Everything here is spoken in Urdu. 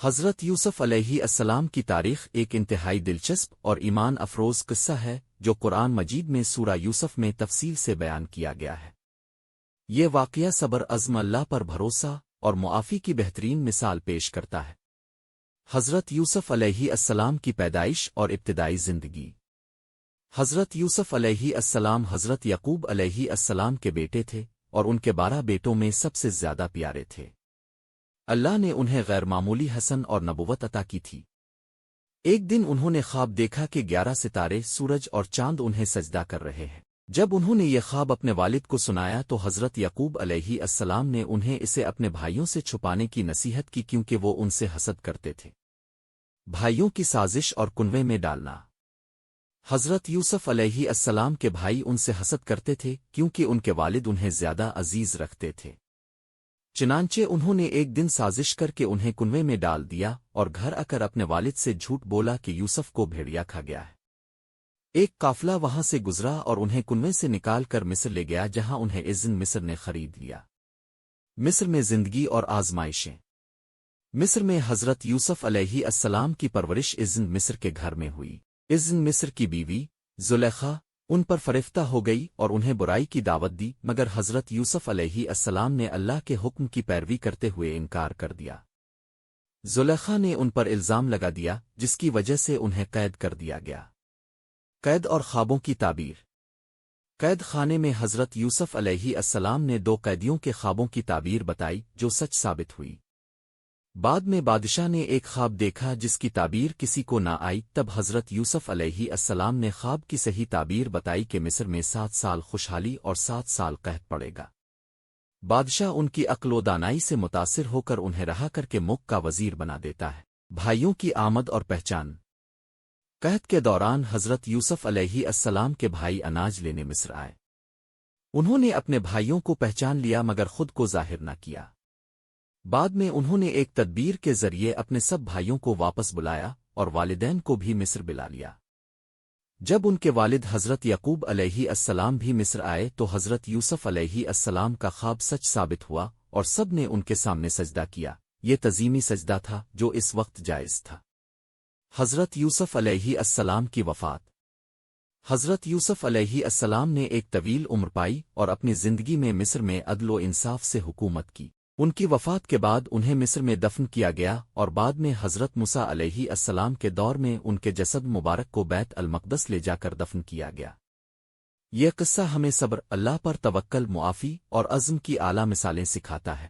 حضرت یوسف علیہ السلام کی تاریخ ایک انتہائی دلچسپ اور ایمان افروز قصہ ہے جو قرآن مجید میں سورہ یوسف میں تفصیل سے بیان کیا گیا ہے۔ یہ واقعہ صبر عزم اللہ پر بھروسہ اور معافی کی بہترین مثال پیش کرتا ہے۔ حضرت یوسف علیہ السلام کی پیدائش اور ابتدائی زندگی۔ حضرت یوسف علیہ السلام حضرت یعقوب علیہ السلام کے بیٹے تھے اور ان کے 12 بیٹوں میں سب سے زیادہ پیارے تھے۔ اللہ نے انہیں غیر معمولی حسن اور نبوت عطا کی تھی۔ ایک دن انہوں نے خواب دیکھا کہ 11 ستارے، سورج اور چاند انہیں سجدہ کر رہے ہیں۔ جب انہوں نے یہ خواب اپنے والد کو سنایا تو حضرت یعقوب علیہ السلام نے انہیں اسے اپنے بھائیوں سے چھپانے کی نصیحت کی کیونکہ وہ ان سے حسد کرتے تھے۔ بھائیوں کی سازش اور کنویں میں ڈالنا۔ حضرت یوسف علیہ السلام کے بھائی ان سے حسد کرتے تھے کیونکہ ان کے والد انہیں زیادہ عزیز رکھتے تھے۔ چنانچہ انہوں نے ایک دن سازش کر کے انہیں کنویں میں ڈال دیا اور گھر آ کر اپنے والد سے جھوٹ بولا کہ یوسف کو بھیڑیا کھا گیا ہے۔ ایک قافلہ وہاں سے گزرا اور انہیں کنویں سے نکال کر مصر لے گیا جہاں انہیں عزن مصر نے خرید لیا۔ مصر میں زندگی اور آزمائشیں۔ مصر میں حضرت یوسف علیہ السلام کی پرورش عزن مصر کے گھر میں ہوئی۔ عزن مصر کی بیوی زلیخا ان پر فریفتہ ہو گئی اور انہیں برائی کی دعوت دی، مگر حضرت یوسف علیہ السلام نے اللہ کے حکم کی پیروی کرتے ہوئے انکار کر دیا۔ زلیخا نے ان پر الزام لگا دیا جس کی وجہ سے انہیں قید کر دیا گیا۔ قید اور خوابوں کی تعبیر۔ قید خانے میں حضرت یوسف علیہ السلام نے 2 قیدیوں کے خوابوں کی تعبیر بتائی جو سچ ثابت ہوئی۔ بعد میں بادشاہ نے ایک خواب دیکھا جس کی تعبیر کسی کو نہ آئی، تب حضرت یوسف علیہ السلام نے خواب کی صحیح تعبیر بتائی کہ مصر میں 7 سال خوشحالی اور 7 سال قحط پڑے گا۔ بادشاہ ان کی عقل و دانائی سے متاثر ہو کر انہیں رہا کر کے ملک کا وزیر بنا دیتا ہے۔ بھائیوں کی آمد اور پہچان۔ قحط کے دوران حضرت یوسف علیہ السلام کے بھائی اناج لینے مصر آئے۔ انہوں نے اپنے بھائیوں کو پہچان لیا مگر خود کو ظاہر نہ کیا۔ بعد میں انہوں نے ایک تدبیر کے ذریعے اپنے سب بھائیوں کو واپس بلایا اور والدین کو بھی مصر بلا لیا۔ جب ان کے والد حضرت یعقوب علیہ السلام بھی مصر آئے تو حضرت یوسف علیہ السلام کا خواب سچ ثابت ہوا اور سب نے ان کے سامنے سجدہ کیا۔ یہ تعظیمی سجدہ تھا جو اس وقت جائز تھا۔ حضرت یوسف علیہ السلام کی وفات۔ حضرت یوسف علیہ السلام نے ایک طویل عمر پائی اور اپنی زندگی میں مصر میں عدل و انصاف سے حکومت کی۔ ان کی وفات کے بعد انہیں مصر میں دفن کیا گیا اور بعد میں حضرت موسیٰ علیہ السلام کے دور میں ان کے جسد مبارک کو بیت المقدس لے جا کر دفن کیا گیا۔ یہ قصہ ہمیں صبر، اللہ پر توکل، معافی اور عزم کی اعلیٰ مثالیں سکھاتا ہے۔